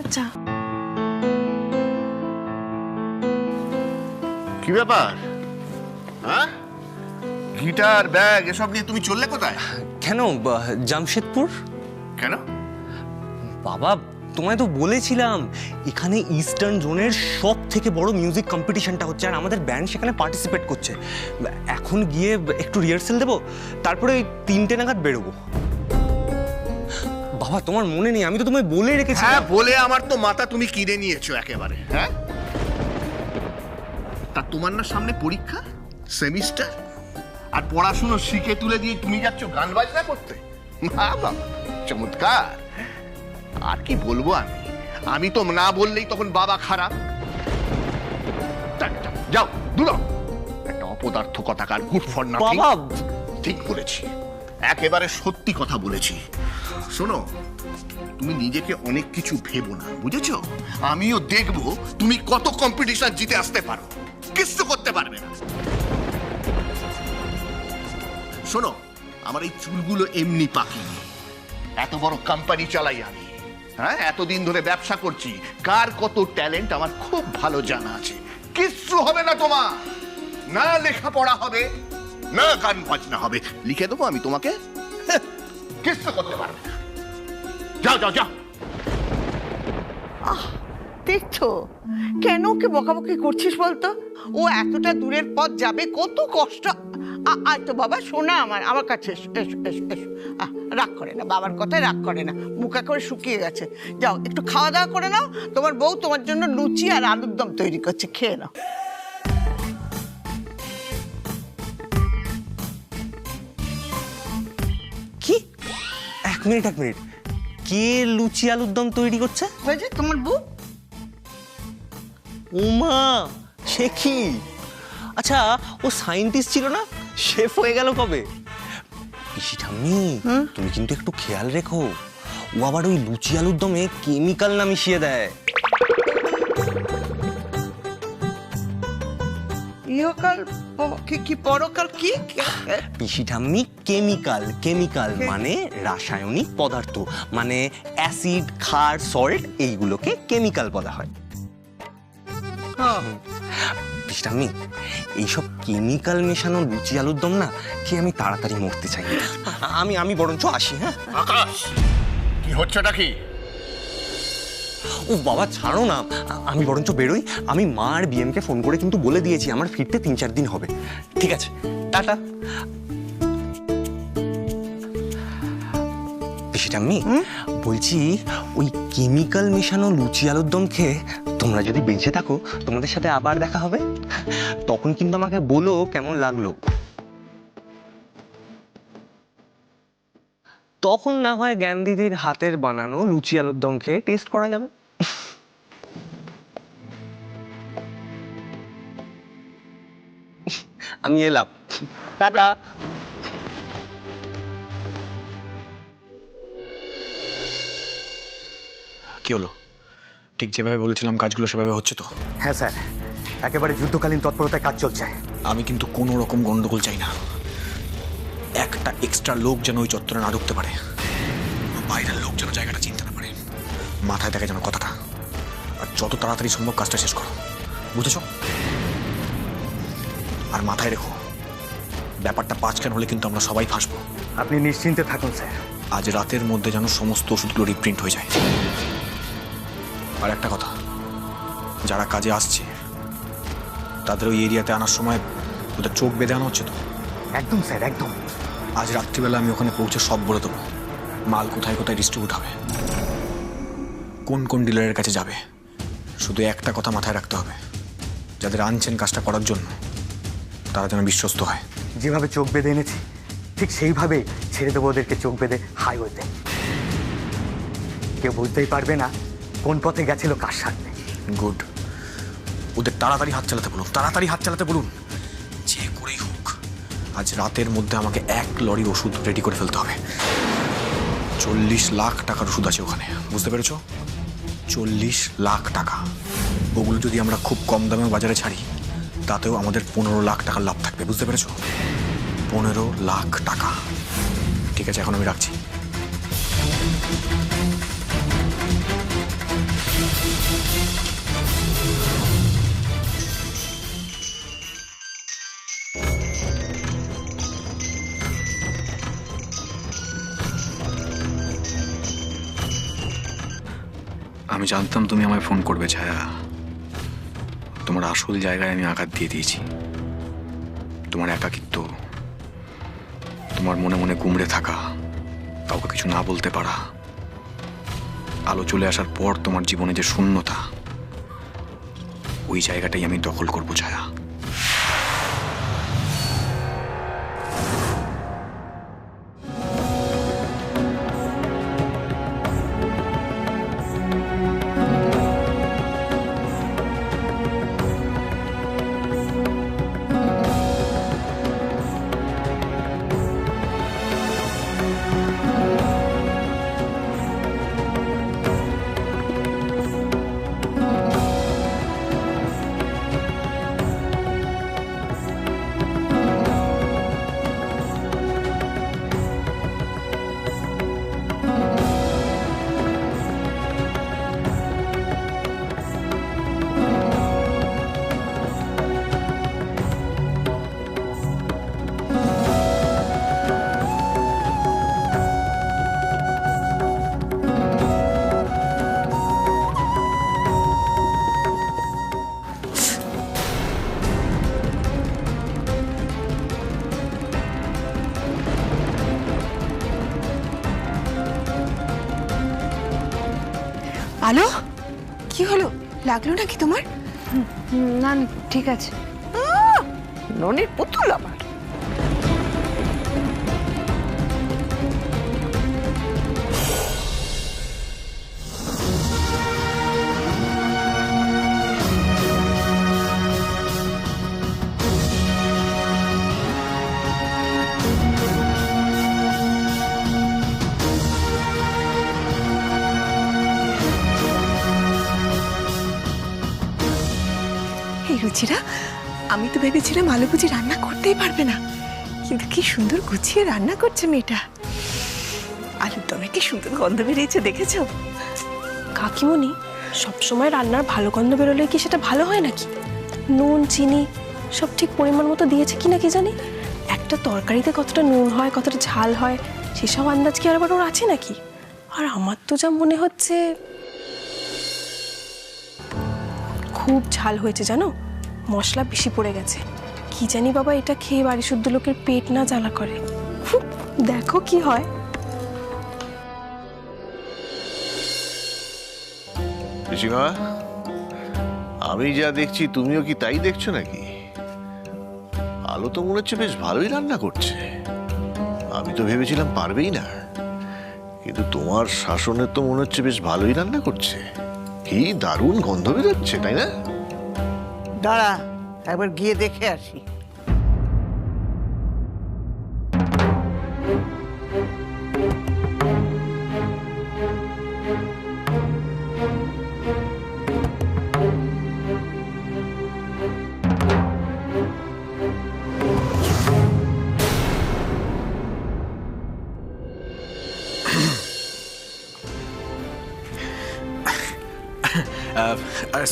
আচ্ছা কি ব্যাপার? হ্যাঁ, গিটার ব্যাগ এসব নিয়ে তুমি চললে কোথায়? কেন জামশেদপুর? কেন? বাবা তোমায় তো বলেছিলাম এখানে ইস্টার্ন জোনের সব থেকে বড় মিউজিক কম্পিটিশনটা হচ্ছে আর আমাদের ব্যান্ড সেখানে পার্টিসিপেট করছে। এখন গিয়ে একটু রিহার্সেল দেবো, তারপরে ওই 3টে নাগাদ বেরোবো। বাবা তোমার মনে নেই, আমি তো তোমায় বলে রেখেছি। হ্যাঁ, বলে আমার তো মাথা তুমি কিনে নিয়েছো একেবারে। হ্যাঁ, তা তোমার না সামনে পরীক্ষা, সেমিস্টার, আর পড়াশুনো শিখে তুলে দিয়ে তুমি যাচ্ছ গান বাজনা করতে? বাবা চমৎকার। আর কি বলবো আমি তো না বললেই তখন বাবা খারাপ। যাও দূর, একটা অপদার্থ কথাকার, গুড ফর নাথিং। বাবা ঠিক বলেছি, একেবারে সত্যি কথা বলেছি। শোনো, তুমি নিজেকে অনেক কিছু ভেবো না, বুঝেছো? আমিও দেখবো তুমি কত কম্পিটিশন জিতে আসতে পারো। কিচ্ছু করতে পারবে না। শোনো, আমার এই চুলগুলো এমনি পাকেনি। এত বড় কোম্পানি চালাই আমি। হ্যাঁ, এতদিন ধরে ব্যবসা করছি, কার কত ট্যালেন্ট আমার খুব ভালো জানা আছে। কিচ্ছু হবে না তোমার, না লেখাপড়া হবে না গান বাজনা হবে। লিখে দেবো আমি তোমাকে, কিচ্ছু করতে পারবে না। যাও যাও যাও। দেখছো কেন ওকে বকাবকি করছিস বলতো? ও এতটা দূরের পথ যাবে, কত কষ্ট। আয় তো বাবা, শোনা আমার কাছে এসো এসো এসো এসো। রাগ করে না, বাবার কথায় রাগ করে না, মুখা করে শুকিয়ে গেছে। যাও একটু খাওয়া দাওয়া করে নাও, তোমার বউ তোমার জন্য লুচি আর আলুর দম তৈরি করছে, খেয়ে নাও। কি? এক মিনিট কে লুচি আলুর দম তৈরি করছে? বুঝেছি তোমার বউ। উমা, সে কি? আচ্ছা, ও সায়েন্টিস্ট ছিল না, শেফ হয়ে গেল কবে? পিসি ঠাম্মি, তুমি কিন্তু একটু খেয়াল রেখো, ও আবার ওই লুচি আলুর দমে কেমিক্যাল না মিশিয়ে দেয়। ইহকাল কি পরকাল কি? পিসি ঠাম্মি, কেমিক্যাল মানে রাসায়নিক পদার্থ, মানে অ্যাসিড, ক্ষার, সল্ট, এইগুলোকে কেমিক্যাল বলা হয়। পিসি ঠাম্মি, এইসব কেমিক্যাল মেশানো লুচি আলুর দম না খেয়ে আমি তাড়াতাড়ি মরতে চাই না। আমি বরঞ্চ আসি। হ্যাঁ, আকাশ, কি হচ্ছেটা কি? ও বাবা ছাড়ো না, আমি বরঞ্চ বেরোই। আমি মা আর বিএমকে ফোন করে কিন্তু বলে দিয়েছি আমার ফিরতে 3-4 দিন হবে। ঠিক আছে, টাটা। পিসি ঠাম্মি, বলছি ওই কেমিক্যাল মেশানো লুচি আলুর দম খেয়ে তোমরা যদি বেঁচে থাকো, তোমাদের সাথে আবার দেখা হবে। তখন কিন্তু আমাকে বলো কেমন লাগলো। তখন না হয় জ্ঞান দিদির হাতের বানানো লুচি আলুর দম খেয়ে টেস্ট করা যাবে। আমি এলাম, টাটা। কি হলো? ঠিক যেভাবে বলেছিলাম কাজগুলো সেভাবে হচ্ছে তো? হ্যাঁ স্যার, একেবারে যুদ্ধকালীন তৎপরতায় কাজ চলছে। আমি কিন্তু কোনো রকম গন্ডগোল চাই না। একটা এক্সট্রা লোক যেন ওই চত্বরে না ঢুকতে পারে, বাইরের লোক যেন জায়গাটা চিনতে না পারে। মাথায় থাকে যেন কথাটা। আর যত তাড়াতাড়ি সম্ভব কাজটা শেষ করো, বুঝেছ? আর মাথায় রেখো, ব্যাপারটা 5 কেন হলে কিন্তু আমরা সবাই ফাঁসবো। আপনি নিশ্চিন্তে থাকুন স্যার। আজ রাতের মধ্যে যেন সমস্ত ওষুধগুলো রিপ্রিন্ট হয়ে যায়। আর একটা কথা, যারা কাজে আসছে তাদের ওই এরিয়াতে আনার সময় ওদের চোখ বেঁধে আনা হচ্ছে তো? একদম স্যার, একদম। আজ রাত্রিবেলা আমি ওখানে পৌঁছে সব বলে দেবো। মাল কোথায় কোথায় ডিস্ট্রিবিউট হবে, কোন কোন ডিলারের কাছে যাবে। শুধু একটা কথা মাথায় রাখতে হবে, যাদের আনছেন কাজটা করার জন্য তারা যেন বিশ্বস্ত হয়। যেভাবে চোখ বেঁধে এনেছি ঠিক সেইভাবেই ছেড়ে দেবো ওদেরকে, চোখ বেঁধে হাইওয়েতে। কেউ বুঝতেই পারবে না কোন পথে গেছিল কার সাথে। গুড। ওদের তাড়াতাড়ি হাত চালাতে বলুন, যে করেই হোক আজ রাতের মধ্যে আমাকে 1 লরি ওষুধ রেডি করে ফেলতে হবে। 40 লাখ টাকার ওষুধ আছে ওখানে, বুঝতে পেরেছো? 40 লাখ টাকা। ওগুলো যদি আমরা খুব কম দামে বাজারে ছাড়ি, তাতেও আমাদের 15 লাখ টাকার লাভ থাকবে, বুঝতে পেরেছো? 15 লাখ টাকা। ঠিক আছে, এখন আমি রাখছি। আমি জানতাম তুমি আমায় ফোন করবে ছায়া। তোমার আসল জায়গায় আমি আঘাত দিয়ে দিয়েছি। তোমার একাকিত্ব, তোমার মনে মনে গুমড়ে থাকা, কাউকে কিছু না বলতে পারা, আলো চলে আসার পর তোমার জীবনে যে শূন্যতা, ওই জায়গাটাই আমি দখল করবো ছায়া। আলো, কি হলো? লাগলো নাকি তোমার? না না, ঠিক আছে। ননির পুতুল আবার। এই রুচিরা, আমি তো ভেবেছিলাম আলো বুঝি রান্না করতেই পারবে না, কিন্তু কি সুন্দর গুছিয়ে রান্না করছে মেয়েটা। আলুর দমে কি সুন্দর গন্ধ বেরিয়েছে, দেখেছো? কাকিমণি, সবসময় রান্নার ভালো গন্ধ বেরোলে কি সেটা ভালো হয় নাকি? নুন চিনি সব ঠিক পরিমাণ মতো দিয়েছে কিনা কি জানি। একটা তরকারিতে কতটা নুন হয়, কতটা ঝাল হয়, সেসব আন্দাজ কি আর ওর আছে নাকি? আর আমার তো যা মনে হচ্ছে খুব ঝাল হয়েছে, জানো, মশলা বেশি পড়ে গেছে। কি জানি বাবা, এটা খেয়ে বাড়ি শুদ্ধ লোকের পেট না জ্বালা করে। দেখো কি হয়। পিসিমা, আমি যা দেখছি তুমিও কি তাই দেখছো নাকি? আলো তো মনে হচ্ছে বেশ ভালোই রান্না করছে। আমি তো ভেবেছিলাম পারবেই না, কিন্তু তোমার শাসনের তো মনে হচ্ছে বেশ ভালোই রান্না করছে। কি দারুণ গন্ধ বেরোচ্ছে, তাই না? দাঁড়া, একবার গিয়ে দেখে আসি।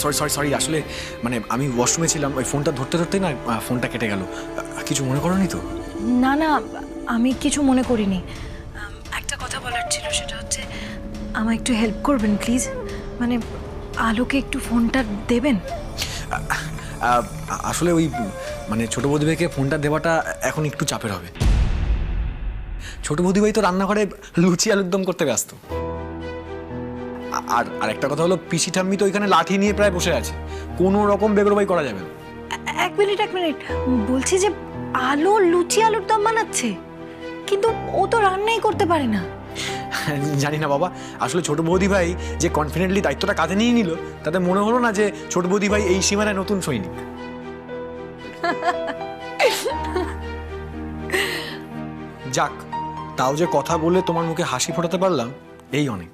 সরি সরি সরি, আসলে মানে আমি ওয়াশরুমে ছিলাম, ওই ফোনটা ধরতে ধরতেই না ফোনটা কেটে গেল। কিছু মনে করোনি তো? না না, আমি কিছু মনে করিনি। একটা কথা বলার ছিল, সেটা হচ্ছে আমায় একটু হেল্প করবেন প্লিজ। মানে আলোকে একটু ফোনটা দেবেন। আসলে ওই মানে ছোট বৌদিভাইকে ফোনটা দেওয়াটা এখন একটু চাপের হবে। ছোট বৌদিভাই তো রান্নাঘরে লুচি আলুর দম করতে ব্যস্ত। আর আরেকটা কথা হলো, পিসি ঠাম্মি তো ওইখানে লাঠি নিয়ে প্রায় বসে আছে, কোনো রকম বেগরবাই করা যাবে না। এক মিনিট, বলছি যে আলো লুচি আলুর দম বানাচ্ছে, কিন্তু ও তো রান্নাই করতে পারে না। জানি না বাবা, আসলে ছোট বৌদি ভাই যে কনফিডেন্টলি দায়িত্বটা কাঁধে নিয়ে নিল, তাতে মনে হলো না যে ছোট বৌদি ভাই এই সীমানায় নতুন সৈনিক। যাক, তাও যে কথা বলে তোমার মুখে হাসি ফোটাতে পারলাম, এই অনেক।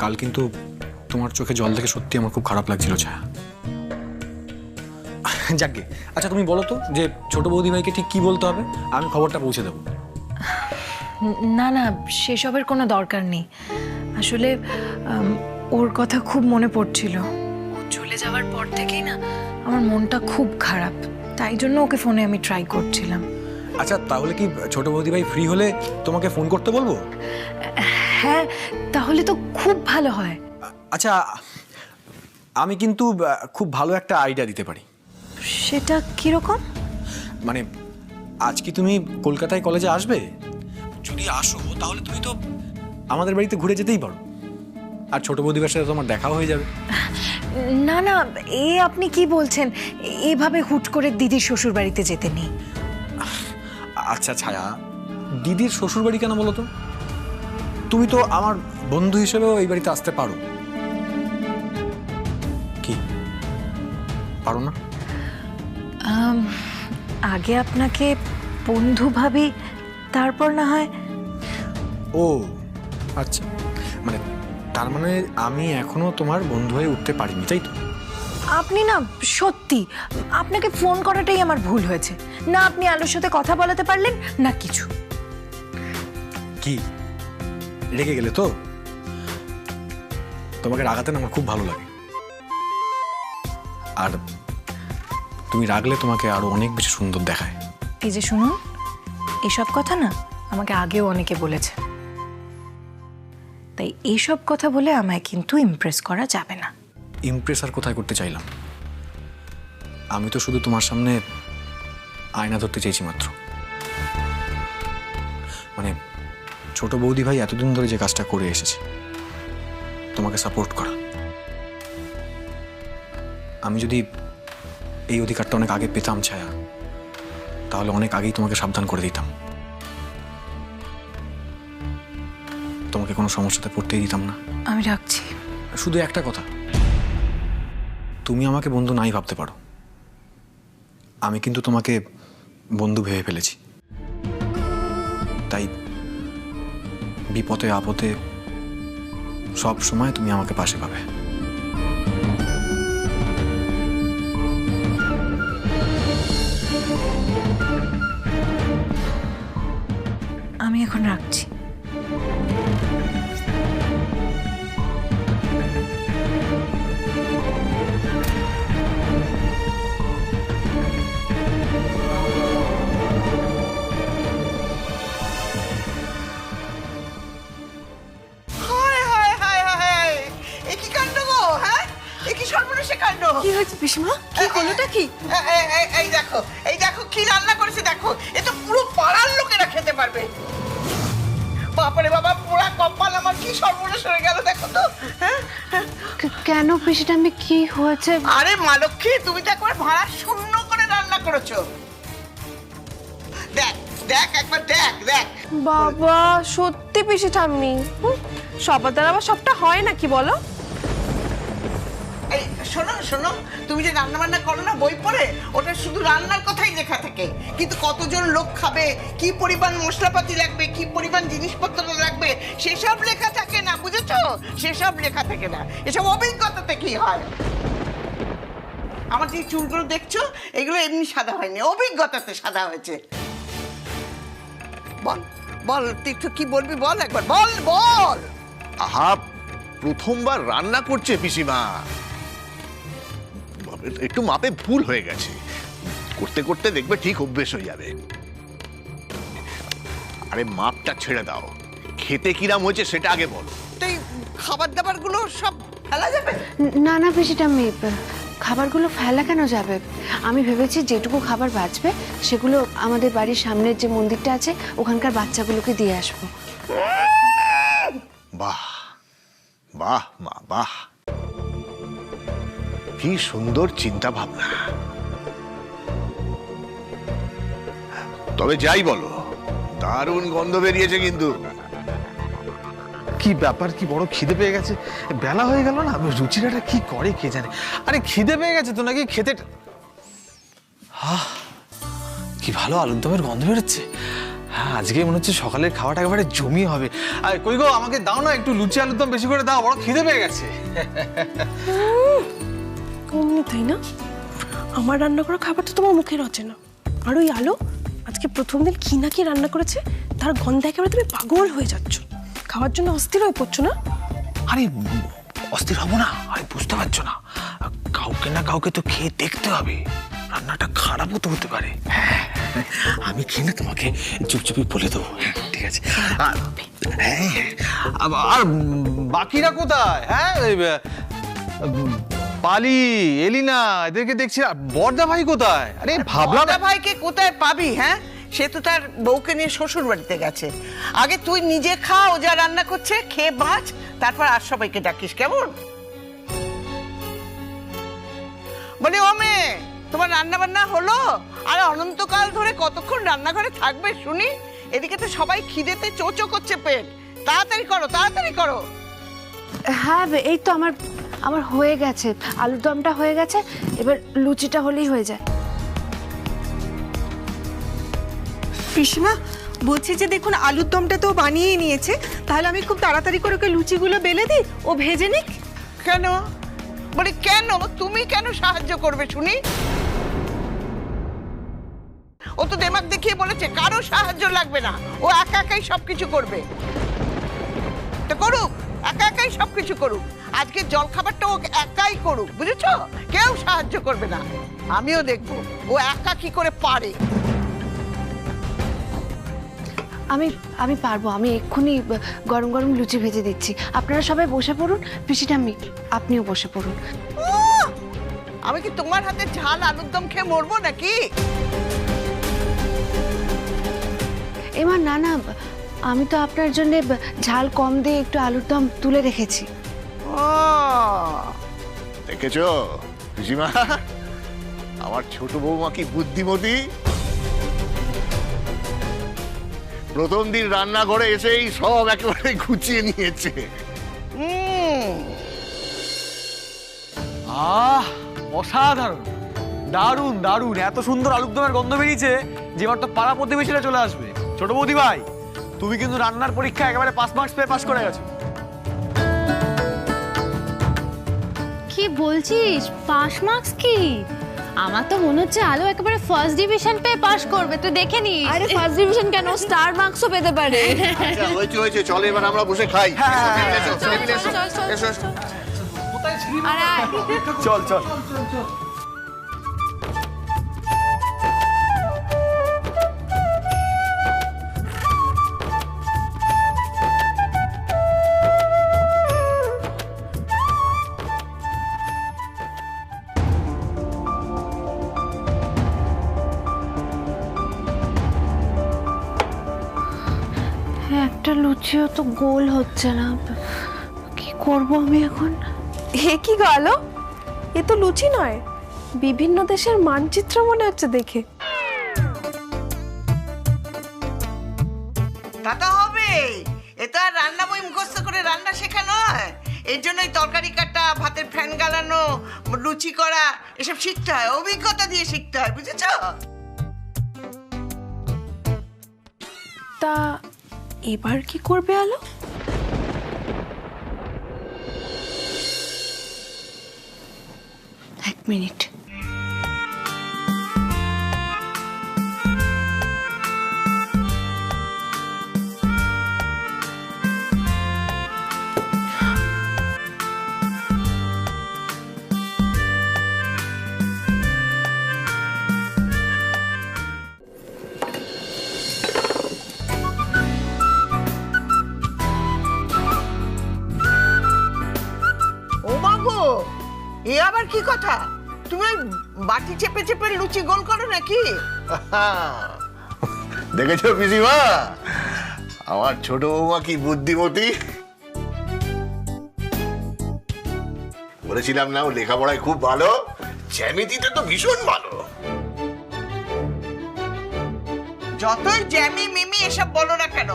কাল কিন্তু তোমার চোখে জল দেখে সত্যি আমার খুব খারাপ লাগছিল ছায়া। যাকগে, আচ্ছা তুমি বলো তো যে ছোট বৌদি ভাইকে ঠিক কি বলতে হবে, আমি খবরটা পৌঁছে দেবো। না না, সেসবের কোনো দরকার নেই। আসলে ওর কথা খুব মনে পড়ছিল। ও চলে যাওয়ার পর থেকেই না আমার মনটা খুব খারাপ, তাই জন্য ওকে ফোনে আমি ট্রাই করছিলাম। আচ্ছা, তাহলে কি ছোট বৌদি ভাই ফ্রি হলে তোমাকে ফোন করতে বলবো? হ্যাঁ, তাহলে তাহলে তো খুব ভালো হয়। আচ্ছা, আমি কিন্তু খুব ভালো একটা আইডিয়া দিতে পারি। সেটা কিরকম? মানে আজ কি তুমি কলকাতায় কলেজে আসবে? যদি আসো তাহলে তুমি তো আমাদের বাড়িতে ঘুরে যেতেই পারো, আর ছোট বৌদিবার সাথে তোমার দেখাও হয়ে যাবে। না না, এ আপনি কি বলছেন? এভাবে হুট করে দিদির শ্বশুর বাড়িতে যেতে নেই। আচ্ছা ছায়া, দিদির শ্বশুর বাড়ি কেন বলো তো? তুমি তো আমার বন্ধু হিসেবেও এই বাড়িতে আসতে পারো। কি পারো না? আগে আপনাকে বন্ধু ভাবি, তারপর না হয়। ও আচ্ছা, মানে তার মানে আমি এখনো তোমার বন্ধু হয়ে উঠতে পারিনি, তাই তো? আপনি না, সত্যি আপনাকে ফোন করাটাই আমার ভুল হয়েছে। না আপনি আলোর সাথে কথা বলাতে পারলেন না কিছু। কি রেগে গেলে তো? তোমাকে রাগাতে না আমার খুব ভালো লাগে, আর তুমি রাগলে তোমাকে আরো অনেক বেশি সুন্দর দেখায়। এই যে শুনুন, এসব কথা না আমাকে আগেও অনেকে বলেছে, তাই এইসব কথা বলে আমায় কিন্তু ইমপ্রেস করা যাবে না। ইমপ্রেস আর কোথায় করতে চাইলাম? আমি তো শুধু তোমার সামনে আয়না ধরতে চেয়েছি মাত্র। মানে ছোট বৌদি ভাই এতদিন ধরে যে কাজটা করে এসেছে, তোমাকে সাপোর্ট করা, আমি যদি এই অধিকারটা অনেক আগে পেতাম ছায়া, তাহলে অনেক আগেই তোমাকে সাবধান করে দিতাম, তোমাকে কোনো সমস্যাতে পড়তেই দিতাম না। আমি রাখছি। শুধু একটা কথা, তুমি আমাকে বন্ধু নাই ভাবতে পারো, আমি কিন্তু তোমাকে বন্ধু ভেবে ফেলেছি। তাই বিপদে আপদে সব সময় তুমি আমাকে পাশে পাবে। আমি এখন রাখছি। হায় হায় হায় হায়, এ কি কাণ্ড গো? হ্যাঁ, এ কি সর্বনাশে কাণ্ড! কি হয়েছে পিসিমা? কি হলোটা কি? এই দেখো কি রান্না করেছে, দেখো। এ তো পুরো পাড়ার লোকেরা খেতে পারবে। বাবারে বাবা, পোড়া কপাল আমার, কি সর্বনাশ হয়ে গেল দেখো তো। হ্যাঁ, কেন পিসিটা, আমি কি হয়েছে? আরে মা লক্ষ্মী, তুমি তো একবার ভাড়া শূন্য করে রান্না করেছো। দেখ দেখ, একবার দেখ দেখ। বাবা সত্যি পিসি ঠাম্মি, সবার দ্বারা আবার সবটা হয় নাকি বলো? এই শোনো শোনো, তুমি যে রান্না বান্না করো না বই পড়ে, ওটা শুধু রান্নার কথাই লেখা থাকে, কিন্তু কতজন লোক খাবে, কি পরিমাণ মশলাপাতি লাগবে, কি পরিমাণ জিনিসপত্র লাগবে, সেসব লেখা থাকে না, বুঝেছো? সেসব লেখা থাকে না, এসব অভিজ্ঞতাতে কি হয়। আমার যে চুলগুলো দেখছো, এগুলো এমনি সাদা হয়নি, অভিজ্ঞতাতে সাদা হয়েছে। বল বল, তুই একটু কি বলবি বল, একবার বল বল। আহা, প্রথমবার রান্না করছে পিসিমা, একটু মাপে ভুল হয়ে গেছে, করতে করতে দেখবে ঠিক অভ্যেস হয়ে যাবে। আরে মাপটা ছেড়ে দাও, খেতে কিরাম হয়েছে সেটা আগে বলো। তুই খাবার দাবার গুলো সব ফেলা যাবে? না না পিসিটা, খাবারগুলো ফেলা কেন যাবে? আমি ভেবেছি যেটুকু খাবার বাঁচবে সেগুলো আমাদের বাড়ির সামনের যে মন্দিরটা আছে ওখানকার বাচ্চাগুলোকে দিয়ে আসবো। বাহ বাহ মা, বাহ, কি সুন্দর চিন্তা ভাবনা। তবে যাই বলো, দারুণ গন্ধ বেরিয়েছে কিন্তু। কি ব্যাপার, কি বড় খিদে পেয়ে গেছে, বেলা হয়ে গেল না, রুচিরাটা কি করে কে জানে। আরে খিদে পেয়ে গেছে তো নাকি খেতে। কি ভালো আলুর দমের গন্ধ বেরোচ্ছে। হ্যাঁ, আজকে মনে হচ্ছে সকালের খাওয়াটা একেবারে জমি হবে। আর কই গো, আমাকে দাও না একটু লুচি আলুর দম বেশি করে দাও, বড় খিদে পেয়ে গেছে। অমনি তাই না, আমার রান্না করা খাবার তো তোমার মুখে রচে না। আর ওই আলো আজকে প্রথম দিন কি না কি রান্না করেছে, তার গন্ধে একেবারে তুমি পাগল হয়ে যাচ্ছ, খাওয়ার জন্য অস্থির হয়ে পড়ছো না? আরে অস্থির হবো না, আরে বুঝতে পারছো না, কাউকে না কাউকে তো খেয়ে দেখতে হবে, রান্নাটা খারাপও তো হতে পারে। আমি খেয়ে না তোমাকে চুপচুপি বলে দেবো। হ্যাঁ, ঠিক আছে। হ্যাঁ, আর বাকিরা কোথায়? হ্যাঁ, পালি, এলিনা, এদেরকে দেখছি। বড়দা ভাই কোথায়? আরে ভাবলাম বড়দা ভাইকে কোথায় পাবি? হ্যাঁ, সে তো তার বউকে নিয়ে শ্বশুর বাড়িতে গেছে। আগে তুই নিজে খা, ও যা রান্না করছে খেয়ে বাঁচ, তারপর আর সবাইকে ডাকিস, কেমন? বলি, ও মেয়ে, তোমার রান্না বান্না হলো? আর অনন্তকাল ধরে কতক্ষণ রান্নাঘরে থাকবে শুনি? এদিকে তো সবাই খিদেতে চোচো করছে পেট। তাড়াতাড়ি করো, তাড়াতাড়ি করো। হ্যাঁ, এই তো আমার আমার হয়ে গেছে, আলুর দমটা হয়ে গেছে, এবার লুচিটা হলেই হয়ে যায়। পিসিমা, বলছি যে দেখুন আলুর দমটা তো বানিয়েই নিয়েছে, তাহলে আমি খুব তাড়াতাড়ি করে ওকে লুচিগুলো বেলে দিই, ও ভেজে নিক। কেন? বলি কেন? তুমি কেন সাহায্য করবে শুনি? ও তো দেমাগ দেখিয়ে বলেছে কারো সাহায্য লাগবে না, ও একা একাই সবকিছু করবে। তো করুক, একা একাই সবকিছু করুক। আজকে জল খাবারটা ও একাই করুক, বুঝেছো? কেউ সাহায্য করবে না। আমিও দেখবো ও একা কি করে পারে। আমি পারবো, আমি এক্ষুনি গরম গরম লুচি ভেজে দিচ্ছি। আপনারা সবাই বসে পড়ুন, পিসিটা আপনিও বসে পড়ুন। আমি কি তোমার হাতে ঝাল আলুর দম খেয়ে মরবো নাকি? এমা না না, আমি তো আপনার জন্য ঝাল কম দিয়ে একটু আলুর দম তুলে রেখেছি। ও, দেখেছো পিসিমা, আমার ছোট বৌমা কি বুদ্ধিমতী। প্রথম দিন রান্নাঘরে এসেই সব একেবারে গুছিয়ে নিয়েছে। অসাধারণ, দারুণ দারুণ। এত সুন্দর আলুর দমের গন্ধ বেরিয়েছে যে এবার তো পাড়া প্রতিবেশীরা চলে আসবে। ছোট বৌদি ভাই, তুমি কিন্তু রান্নার পরীক্ষা একেবারে 5 মার্কস পেয়ে পাস করে গেছো। কি বলছিস? 5 মার্কস? কি, আমার তো মনে হচ্ছে আলো একেবারে ফার্স্ট ডিভিশন পেয়ে পাস করবে, তুই দেখে নিস। আরে ফার্স্ট ডিভিশন কেন, স্টার মার্কসও পেতে পারে। আচ্ছা, হয়েছে হয়েছে, চলো এবার আমরা বসে খাই। চল চল। একটা লুচিও তো গোল হচ্ছে না, কি করব আমি এখন? এ কি গেল? এ তো লুচি নয়, বিভিন্ন দেশের মানচিত্র মনে হচ্ছে দেখে। তা হবে, এটা রান্না বই মুখস্থ করে রান্না শেখা নয়। এর জন্যই তরকারি কাটা, ভাতের ফ্যান গালানো, লুচি করা এসব শিখতে হয়, অভিজ্ঞতা দিয়ে শিখতে হয়, বুঝেছ? তা এবার কি করবে আলো? এক মিনিট। ও মাগো, এ আবার কি কথা? তুমি বাটি চেপে চেপে লুচি গোল করো নাকি? দেখেছো পিসিমা, আমার ছোট বৌমা কি বুদ্ধিমতী। বলেছিলাম না ও লেখাপড়ায় খুব ভালো, জ্যামিতিতে তো ভীষণ ভালো। যতই জ্যামি মিমি এসব বলো না কেন,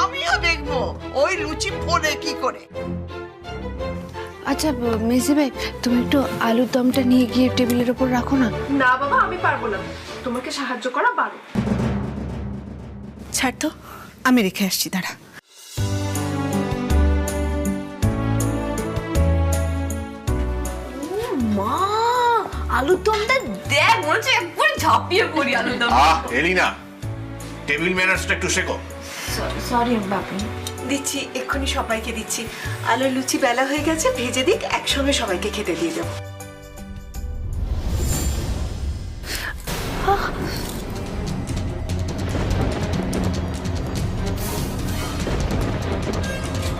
আমিও দেখবো ওই লুচি ফোলে কি করে। আচ্ছা মেজি ভাই, তুমি একটু আলুর দমটা নিয়ে গিয়ে টেবিলের উপর রাখো না। না বাবা, আমি পারবো না, তোমাকে সাহায্য করা বারো। ছাড় তো, আমি রেখে আসছি, দাঁড়া। মা, আলুর দমটা দেখ, মনে হচ্ছে একবার ঝাঁপিয়ে পড়ি আলুর দম। এলিনা, টেবিল ম্যানার্সটা একটু শেখো। সরি বাপু। দিচ্ছি, এক্ষুনি সবাইকে দিচ্ছি। আলুর লুচি বেলা হয়ে গেছে, ভেজে দিক, একসঙ্গে সবাইকে খেতে দিয়ে দেবো।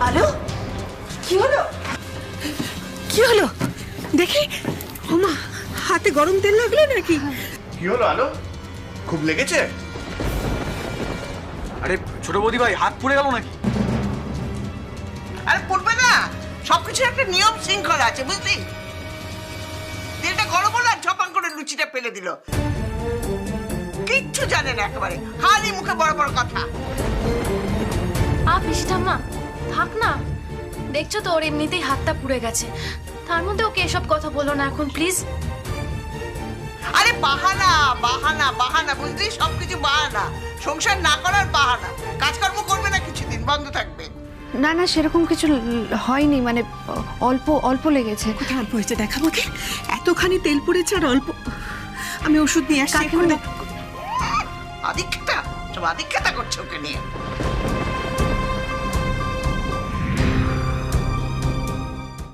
আলো কি হলো কি হলো দেখি ওমা হাতে গরম তেল লাগলো নাকি? কি হলো আলো, খুব লেগেছে? আরে ছোট বৌদি ভাই, হাত পুড়ে গেল নাকি? আরে পড়বে না, সবকিছুর একটা নিয়ম শৃঙ্খলা আছে বুঝলি। তেলটা গরম হলো আর ঝপাং করে লুচিটা ফেলে দিল, কিচ্ছু জানে না একেবারে, খালি মুখে বড় বড় কথা। পিসি ঠাম্মা থাক না, দেখছো তো ওর এমনিতেই হাতটা পুড়ে গেছে, তার মধ্যে ওকে এসব কথা বলো না এখন প্লিজ। আরে বাহানা বাহানা বাহানা বুঝলি, সবকিছু বাহানা, সংসার না করার বাহানা। কাজকর্ম করবে না, কিছুদিন বন্ধ থাকবে। না না, সেরকম কিছু হয়নি, মানে অল্প অল্প লেগেছে। কোথায় অল্প হয়েছে দেখাবো কি? এতখানি তেল পড়েছে আর অল্প। আমি ওষুধ নিয়ে আসছি। আদিক্ষেতা, সব আদিক্ষেতা করছে ওকে নিয়ে।